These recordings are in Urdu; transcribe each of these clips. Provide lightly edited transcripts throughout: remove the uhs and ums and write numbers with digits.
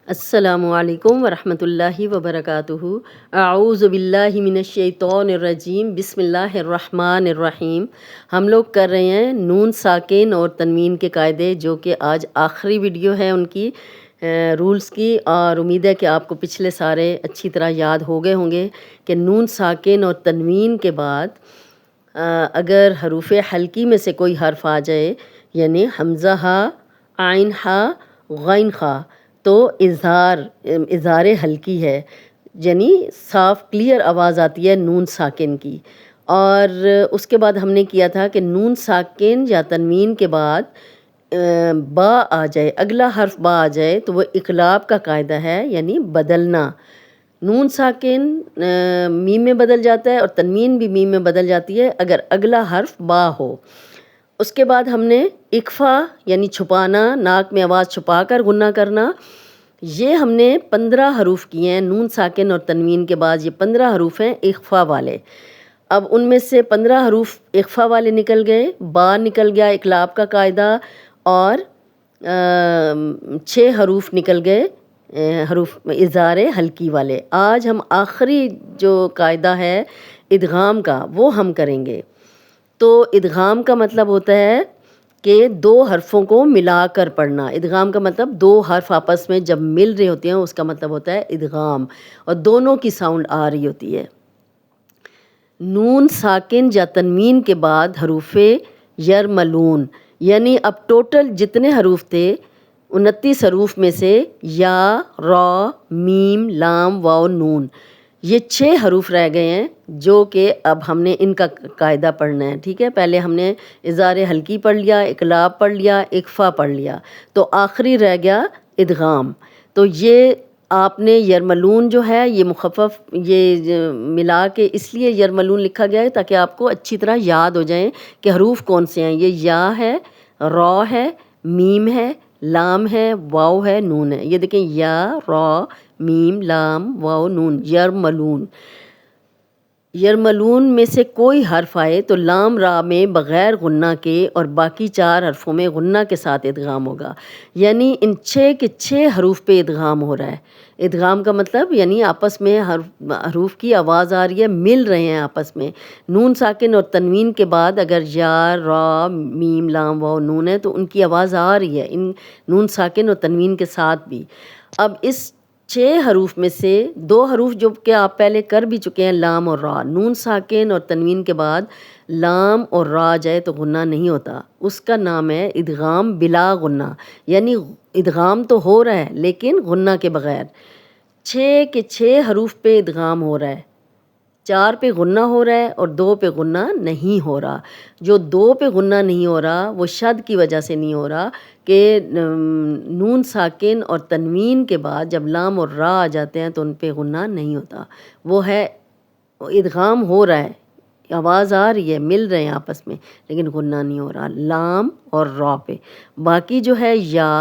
السلام علیکم ورحمۃ اللہ وبرکاتہ۔ اعوذ باللہ من الشیطان الرجیم، بسم اللہ الرحمن الرحیم۔ ہم لوگ کر رہے ہیں نون ساکن اور تنوین کے قاعدے، جو کہ آج آخری ویڈیو ہے ان کی رولز کی، اور امید ہے کہ آپ کو پچھلے سارے اچھی طرح یاد ہو گئے ہوں گے کہ نون ساکن اور تنوین کے بعد اگر حروف حلقی میں سے کوئی حرف آ جائے، یعنی حمزہ ہا، عین ہا، غین خا، تو اظہار حلقی ہے، یعنی صاف کلیئر آواز آتی ہے نون ساکن کی۔ اور اس کے بعد ہم نے کیا تھا کہ نون ساکن یا تنوین کے بعد با آ جائے، اگلا حرف با آ جائے تو وہ اقلاب کا قاعدہ ہے، یعنی بدلنا۔ نون ساکن میم میں بدل جاتا ہے اور تنوین بھی میم میں بدل جاتی ہے اگر اگلا حرف با ہو۔ اس کے بعد ہم نے اخفا یعنی چھپانا، ناک میں آواز چھپا کر غنہ کرنا، یہ ہم نے 15 حروف کیے ہیں نون ساکن اور تنوین کے بعد۔ یہ 15 حروف ہیں اخفا والے۔ اب ان میں سے 15 حروف اخفا والے نکل گئے، با نکل گیا اقلاب کا قاعدہ، اور 6 حروف نکل گئے حروف اظہار حلقی والے۔ آج ہم آخری جو قاعدہ ہے ادغام کا وہ ہم کریں گے۔ تو ادغام کا مطلب ہوتا ہے کہ دو حرفوں کو ملا کر پڑھنا۔ ادغام کا مطلب دو حرف آپس میں جب مل رہے ہوتے ہیں اس کا مطلب ہوتا ہے ادغام، اور دونوں کی ساؤنڈ آ رہی ہوتی ہے۔ نون ساکن یا تنوین کے بعد حروف یرملون، یعنی اب ٹوٹل جتنے حروف تھے 29 حروف میں سے یا، را، میم، لام، واو، نون، یہ 6 حروف رہ گئے ہیں جو کہ اب ہم نے ان کا قاعدہ پڑھنا ہے۔ ٹھیک ہے، پہلے ہم نے اظہار حلقی پڑھ لیا، اقلاب پڑھ لیا، اخفا پڑھ لیا، تو آخری رہ گیا ادغام۔ تو یہ آپ نے یرملون جو ہے یہ مخفف، یہ ملا کے اس لیے یرملون لکھا گیا ہے تاکہ آپ کو اچھی طرح یاد ہو جائیں کہ حروف کون سے ہیں۔ یہ یا ہے، را ہے، میم ہے، لام ہے، واو ہے، نون ہے۔ یہ دیکھیں، یا، را، میم، لام، واو، نون، یرملون۔ یرملون میں سے کوئی حرف آئے تو لام را میں بغیر غنہ کے اور باقی 4 حرفوں میں غنہ کے ساتھ ادغام ہوگا، یعنی ان 6 کے 6 حروف پہ ادغام ہو رہا ہے۔ ادغام کا مطلب یعنی آپس میں حروف کی آواز آ رہی ہے، مل رہے ہیں آپس میں۔ نون ساکن اور تنوین کے بعد اگر یا، را، میم، لام، واو، نون ہے تو ان کی آواز آ رہی ہے ان نون ساکن اور تنوین کے ساتھ بھی۔ اب اس 6 حروف میں سے 2 حروف جو کہ آپ پہلے کر بھی چکے ہیں، لام اور را، نون ساکن اور تنوین کے بعد لام اور را جائے تو غنہ نہیں ہوتا، اس کا نام ہے ادغام بلا غنہ، یعنی ادغام تو ہو رہا ہے لیکن غنہ کے بغیر۔ 6 کے 6 حروف پہ ادغام ہو رہا ہے، 4 پہ غنہ ہو رہا ہے اور 2 پہ غنہ نہیں ہو رہا۔ جو 2 پہ غنہ نہیں ہو رہا وہ شد کی وجہ سے نہیں ہو رہا کہ نون ساکن اور تنوین کے بعد جب لام اور را آ جاتے ہیں تو ان پہ غنہ نہیں ہوتا، وہ ہے ادغام ہو رہا ہے، آواز آ رہی ہے، مل رہے ہیں آپس میں، لیکن غنہ نہیں ہو رہا لام اور را پہ۔ باقی جو ہے یا،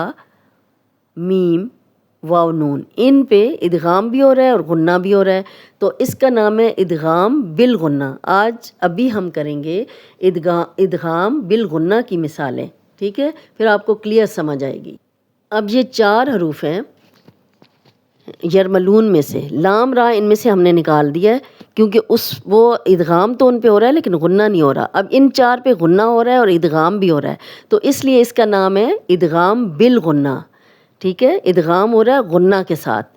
میم، واو، نون، ان پہ ادغام بھی ہو رہا ہے اور غنہ بھی ہو رہا ہے، تو اس کا نام ہے ادغام بالغنہ۔ آج ابھی ہم کریں گے ادغام بالغنہ کی مثالیں، ٹھیک ہے، پھر آپ کو کلیئر سمجھ آئے گی۔ اب یہ 4 حروف ہیں یرملون میں سے، لام را ان میں سے ہم نے نکال دیا ہے کیونکہ وہ ادغام تو ان پہ ہو رہا ہے لیکن غنہ نہیں ہو رہا۔ اب ان 4 پہ غنہ ہو رہا ہے اور ادغام بھی ہو رہا ہے، تو اس لیے اس کا نام ہے ادغام بالغنہ، ٹھیک ہے، ادغام ہو رہا ہے غنہ کے ساتھ۔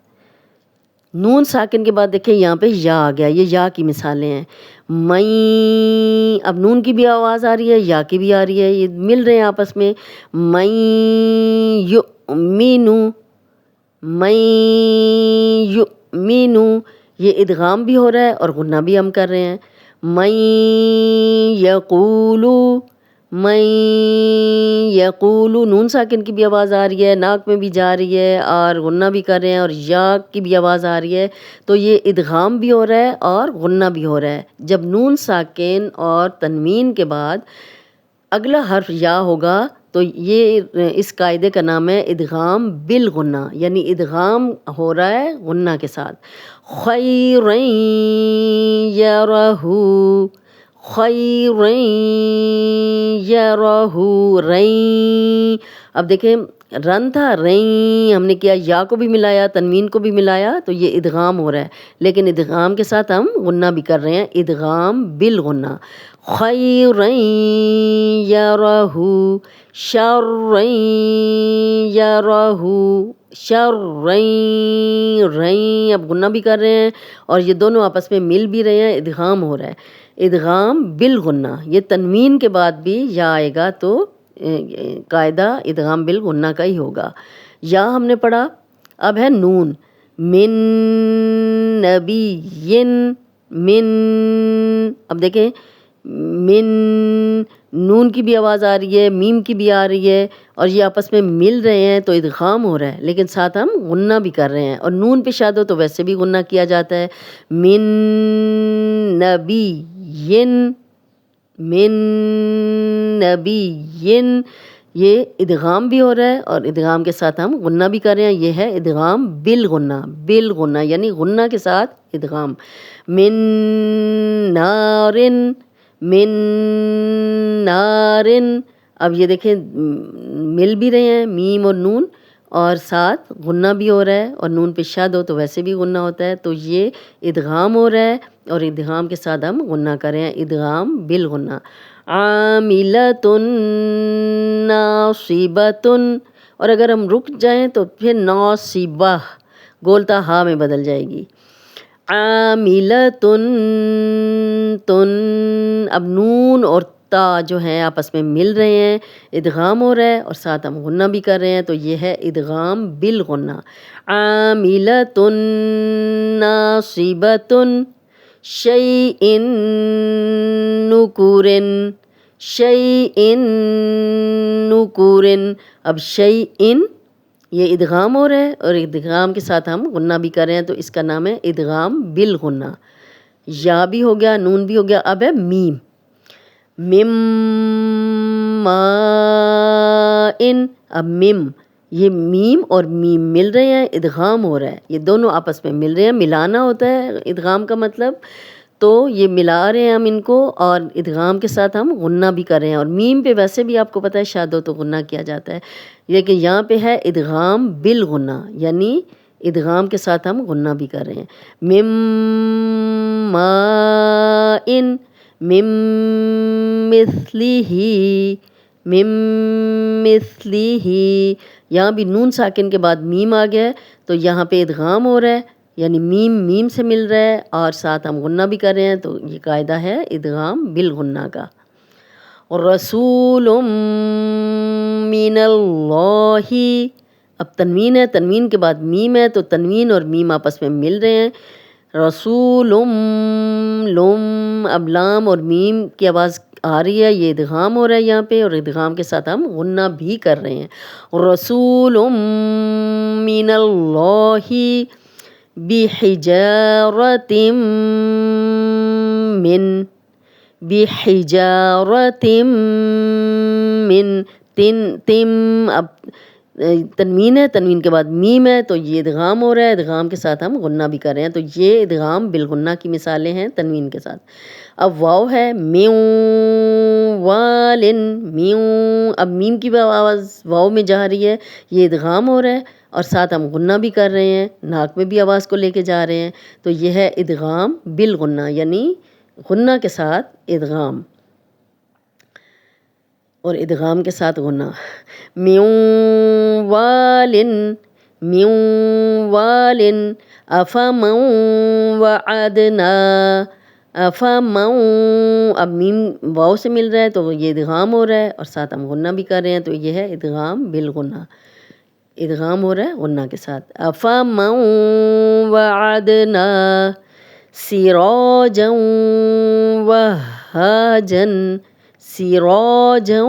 نون ساکن کے بعد دیکھیں یہاں پہ یا آ گیا، یہ یا کی مثالیں ہیں۔ میں، اب نون کی بھی آواز آ رہی ہے، یا کی بھی آ رہی ہے، یہ مل رہے ہیں آپس میں۔ میں یؤمنو، میں یؤمنو، یہ ادغام بھی ہو رہا ہے اور غنہ بھی ہم کر رہے ہیں۔ میں یقولو، میں یقولو، نون ساکن کی بھی آواز آ رہی ہے، ناک میں بھی جا رہی ہے اور غنہ بھی کر رہے ہیں، اور یا کی بھی آواز آ رہی ہے، تو یہ ادغام بھی ہو رہا ہے اور غنہ بھی ہو رہا ہے۔ جب نون ساکن اور تنوین کے بعد اگلا حرف یا ہوگا تو یہ اس قاعدے کا نام ہے ادغام بالغنہ، یعنی ادغام ہو رہا ہے غنہ کے ساتھ۔ خیرن یرہ، خیرن یرہ، رین، اب دیکھیں رن تھا رئی، ہم نے کیا یا کو بھی ملایا تنوین کو بھی ملایا تو یہ ادغام ہو رہا ہے، لیکن ادغام کے ساتھ ہم غنہ بھی کر رہے ہیں، ادغام بالغنہ۔ خیرًا یرہ شرًا یرہ شرًا، رئی اب غنہ بھی کر رہے ہیں اور یہ دونوں آپس میں مل بھی رہے ہیں، ادغام ہو رہا ہے، ادغام بالغنہ۔ یہ تنوین کے بعد بھی یا آئے گا تو قاعدہ ادغام بالغنہ کا ہی ہوگا۔ یا ہم نے پڑھا، اب ہے نون، من نبی، من، اب دیکھیں من، نون کی بھی آواز آ رہی ہے، میم کی بھی آ رہی ہے اور یہ آپس میں مل رہے ہیں تو ادغام ہو رہا ہے، لیکن ساتھ ہم غنہ بھی کر رہے ہیں، اور نون پہ شاد ہو تو ویسے بھی غنہ کیا جاتا ہے۔ من نبی، من نبی، یہ ادغام بھی ہو رہا ہے اور ادغام کے ساتھ ہم غنہ بھی کر رہے ہیں، یہ ہے ادغام بالغنہ، بالغنہ یعنی غنہ کے ساتھ ادغام۔ من نارن، من نارن، اب یہ دیکھیں مل بھی رہے ہیں میم اور نون اور ساتھ غنہ بھی ہو رہا ہے، اور نون پہ شد ہو تو ویسے بھی غنہ ہوتا ہے، تو یہ ادغام ہو رہا ہے اور ادغام کے ساتھ ہم غنہ کریں، ادغام بالغنہ۔ عاملۃ ناصبۃ، اور اگر ہم رک جائیں تو پھر ناصبہ گولتا ہا میں بدل جائے گی۔ عاملۃ تن، اب نون اور تا جو ہیں آپس میں مل رہے ہیں، ادغام ہو رہا ہے اور ساتھ ہم غنہ بھی کر رہے ہیں، تو یہ ہے ادغام بالغنہ۔ عاملۃ ناصبۃ شیء نکور، شیء نکور، اب شیء یہ ادغام ہو رہا ہے اور ادغام کے ساتھ ہم غنہ بھی کر رہے ہیں، تو اس کا نام ہے ادغام بالغنہ۔ یا بھی ہو گیا، نون بھی ہو گیا، اب ہے میم، مم ماء، اب مم، یہ میم اور میم مل رہے ہیں، ادغام ہو رہا ہے، یہ دونوں آپس میں مل رہے ہیں، ملانا ہوتا ہے ادغام کا مطلب، تو یہ ملا رہے ہیں ہم ان کو اور ادغام کے ساتھ ہم غنہ بھی کر رہے ہیں، اور میم پہ ویسے بھی آپ کو پتہ ہے شاد ہو تو غنہ کیا جاتا ہے، لیکن یہاں پہ ہے ادغام بالغنہ، یعنی ادغام کے ساتھ ہم غنہ بھی کر رہے ہیں۔ مم ماء من مثلہ، من مثلہ، یہاں بھی نون ساکن کے بعد میم آ گیا ہے تو یہاں پہ ادغام ہو رہا ہے، یعنی میم میم سے مل رہا ہے اور ساتھ ہم غنہ بھی کر رہے ہیں، تو یہ قاعدہ ہے ادغام بالغنہ کا۔ رسول من اللہ، اب تنوین ہے، تنوین کے بعد میم ہے تو تنوین اور میم آپس میں مل رہے ہیں، رسول لم، اب لام اور میم کی آواز آ رہی ہے، یہ ادغام ہو رہا ہے یہاں پہ اور ادغام کے ساتھ ہم غنہ بھی کر رہے ہیں۔ رسول من اللہ بحجارۃ من، بحجارۃ من، تم، اب تنوین ہے، تنوین کے بعد میم ہے تو یہ ادغام ہو رہا ہے، ادغام کے ساتھ ہم غنہ بھی کر رہے ہیں، تو یہ ادغام بالغنہ کی مثالیں ہیں تنوین کے ساتھ۔ اب واو ہے، میوں والن، میوں، اب میم کی آواز واو میں جا رہی ہے، یہ ادغام ہو رہا ہے اور ساتھ ہم غنہ بھی کر رہے ہیں، ناک میں بھی آواز کو لے کے جا رہے ہیں، تو یہ ہے ادغام بالغنہ، یعنی غنہ کے ساتھ ادغام اور ادغام کے ساتھ غنہ۔ میوں والن، میوں والن، افمن وعدنا، افمن، اب میم واو سے مل رہا ہے تو یہ ادغام ہو رہا ہے اور ساتھ ہم غنہ بھی کر رہے ہیں، تو یہ ہے ادغام بالغنہ، ادغام ہو رہا ہے غنہ کے ساتھ۔ افمن وعدنا سراجا وہاجا، سراجا،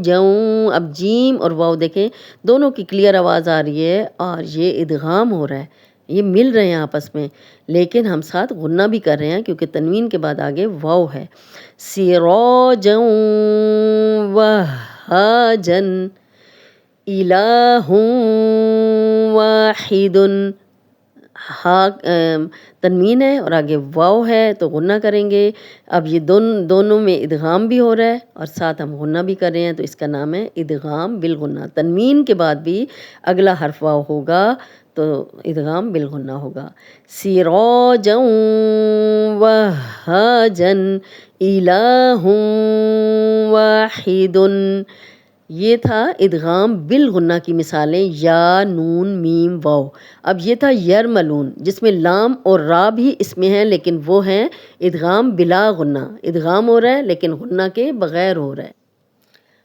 جوں، اب جیم اور واو دیکھیں دونوں کی کلیئر آواز آ رہی ہے اور یہ ادغام ہو رہا ہے، یہ مل رہے ہیں آپس میں، لیکن ہم ساتھ غنہ بھی کر رہے ہیں کیونکہ تنوین کے بعد آگے واو ہے۔ سراجا وہاجا الہ واحد، ہا تنوین ہے اور آگے واو ہے تو غنہ کریں گے۔ اب یہ دونوں میں ادغام بھی ہو رہا ہے اور ساتھ ہم غنہ بھی کر رہے ہیں، تو اس کا نام ہے ادغام بالغنہ۔ تنوین کے بعد بھی اگلا حرف واو ہوگا تو ادغام بالغنہ ہوگا۔ سراجا وہاجا الہ واحد، یہ تھا ادغام بالغنہ کی مثالیں یا نون میم واو۔ اب یہ تھا یرملون جس میں لام اور را بھی اس میں ہیں، لیکن وہ ہیں ادغام بلا غنہ، ادغام ہو رہا ہے لیکن غنہ کے بغیر ہو رہا ہے۔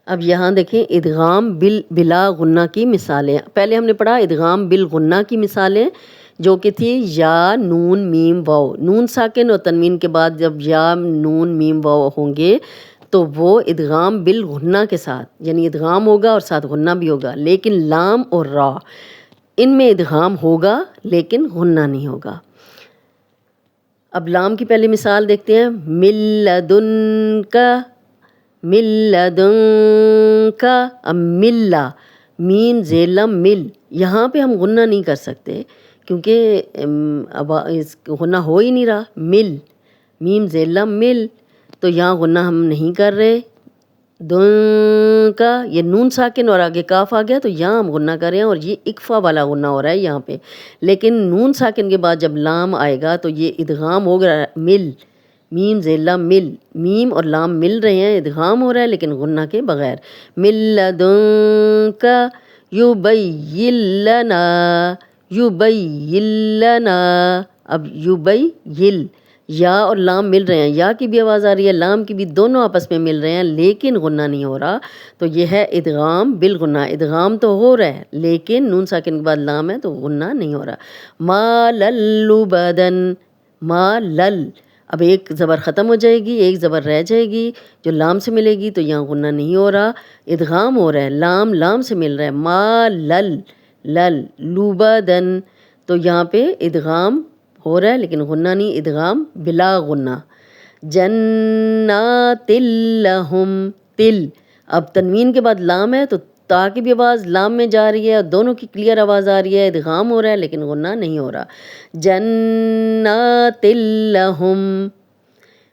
اب یہاں دیکھیں ادغام بلا غنہ کی مثالیں، پہلے ہم نے پڑھا ادغام بالغنہ کی مثالیں جو کہ تھی یا نون میم واو۔ نون ساکن اور تنوین کے بعد جب یا نون میم واو ہوں گے تو وہ ادغام بالغنہ کے ساتھ، یعنی ادغام ہوگا اور ساتھ غنہ بھی ہوگا، لیکن لام اور را ان میں ادغام ہوگا لیکن غنہ نہیں ہوگا۔ اب لام کی پہلی مثال دیکھتے ہیں، من لدنک، من لدنک، اب ملا میم زیلم مل، یہاں پہ ہم غنہ نہیں کر سکتے کیونکہ اب غنہ ہو ہی نہیں رہا، مل میم زیلم مل، تو یہاں غنہ ہم نہیں کر رہے۔ دن کا یہ نون ساکن اور آگے کاف آ گیا تو یہاں ہم غنہ کر رہے ہیں اور یہ اکفا والا غنہ ہو رہا ہے یہاں پہ، لیکن نون ساکن کے بعد جب لام آئے گا تو یہ ادغام ہو گیا مل، میم زیلہ مل، میم اور لام مل رہے ہیں، ادغام ہو رہا ہے لیکن غنہ کے بغیر۔ من لدنک یبین لنا، یبین لنا، اب یبین، یا اور لام مل رہے ہیں، یا کی بھی آواز آ رہی ہے، لام کی بھی، دونوں آپس میں مل رہے ہیں لیکن غنہ نہیں ہو رہا، تو یہ ہے ادغام بالغنہ۔ ادغام تو ہو رہا ہے لیکن نون ساکن کے بعد لام ہے تو غنہ نہیں ہو رہا۔ ما للبدن، ما لل، اب ایک زبر ختم ہو جائے گی، ایک زبر رہ جائے گی جو لام سے ملے گی تو یہاں غنہ نہیں ہو رہا، ادغام ہو رہا ہے، لام لام سے مل رہا ہے، ما لل، لل لبدن، تو یہاں پہ ادغام ہو رہا ہے لیکن غنہ نہیں، ادغام بلا غنہ۔ جنات لہم، تل، اب تنوین کے بعد لام ہے تو تا کی بھی آواز لام میں جا رہی ہے اور دونوں کی کلیئر آواز آ رہی ہے، ادغام ہو رہا ہے لیکن غنہ نہیں ہو رہا۔ جنات لہم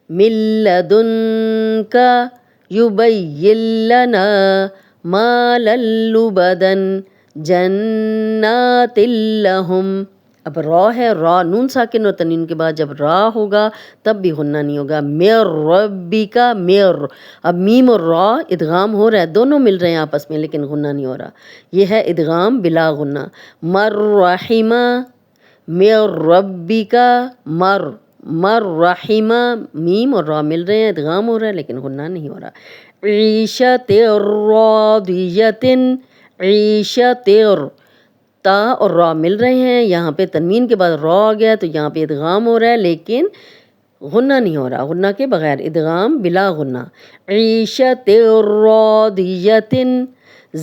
من لدنک یبین لنا ما للبدن جنات لہم، اب را ہے، را نون ساکن اور تنوین کے بعد جب را ہوگا تب بھی غنہ نہیں ہوگا۔ مر ربک، مر، اب میم اور را ادغام ہو رہا ہے، دونوں مل رہے ہیں آپس میں لیکن غنہ نہیں ہو رہا، یہ ہے ادغام بلا غنہ۔ مر رحمہ، مر ربک، مر، مر رحمہ، میم اور را مل رہے ہیں، ادغام ہو رہا ہے لیکن غنہ نہیں ہو رہا۔ عیشت راضیۃ، عیشت، تا اور را مل رہے ہیں، یہاں پہ تنوین کے بعد را آ گیا تو یہاں پہ ادغام ہو رہا ہے لیکن غنہ نہیں ہو رہا، غنہ کے بغیر، ادغام بلا غنہ۔ عیشت راضیۃ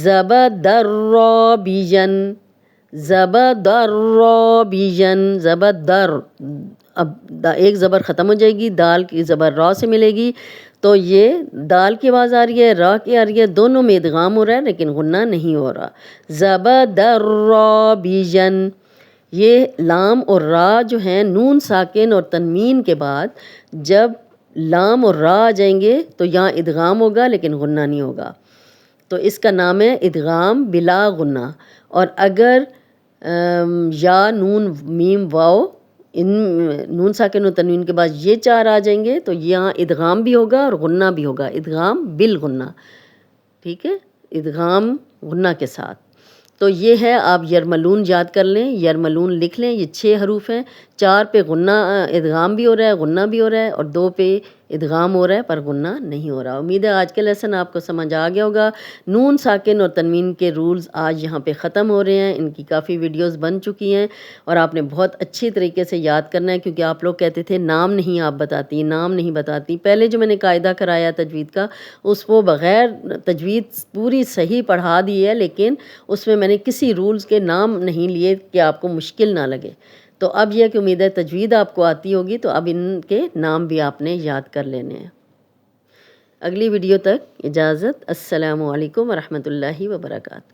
زبدر رابین، زبدر رابین، زبدر، اب ایک زبر ختم ہو جائے گی، دال کی زبر را سے ملے گی تو یہ دال کی آواز آ رہی ہے، را کی آ رہی ہے، دونوں میں ادغام ہو رہا ہے لیکن غنہ نہیں ہو رہا۔ زبدر رابین، یہ لام اور را جو ہیں نون ساکن اور تنوین کے بعد جب لام اور را آ جائیں گے تو یہاں ادغام ہوگا لیکن غنہ نہیں ہوگا، تو اس کا نام ہے ادغام بلا غنہ۔ اور اگر یا نون میم واو ان نون ساکن و تنوین کے بعد یہ چار آ جائیں گے تو یہاں ادغام بھی ہوگا اور غنہ بھی ہوگا، ادغام بالغنہ، ٹھیک ہے، ادغام غنہ کے ساتھ۔ تو یہ ہے، آپ یرملون یاد کر لیں، یرملون لکھ لیں، یہ 6 حروف ہیں، 4 پہ غنہ ادغام بھی ہو رہا ہے، غنہ بھی ہو رہا ہے، اور 2 پہ ادغام ہو رہا ہے پر غنہ نہیں ہو رہا۔ امید ہے آج کا لیسن آپ کو سمجھ آ گیا ہوگا۔ نون ساکن اور تنوین کے رولز آج یہاں پہ ختم ہو رہے ہیں، ان کی کافی ویڈیوز بن چکی ہیں اور آپ نے بہت اچھی طریقے سے یاد کرنا ہے، کیونکہ آپ لوگ کہتے تھے نام نہیں آپ بتاتی، نام نہیں بتاتی۔ پہلے جو میں نے قاعدہ کرایا تجوید کا اس وہ بغیر تجوید پوری صحیح پڑھا دی ہے، لیکن اس میں نے کسی رولز کے نام نہیں لیے کہ آپ کو مشکل نہ لگے۔ تو اب یہ کہ امید ہے تجوید آپ کو آتی ہوگی تو اب ان کے نام بھی آپ نے یاد کر لینے ہیں۔ اگلی ویڈیو تک اجازت، السلام علیکم ورحمۃ اللہ وبرکاتہ۔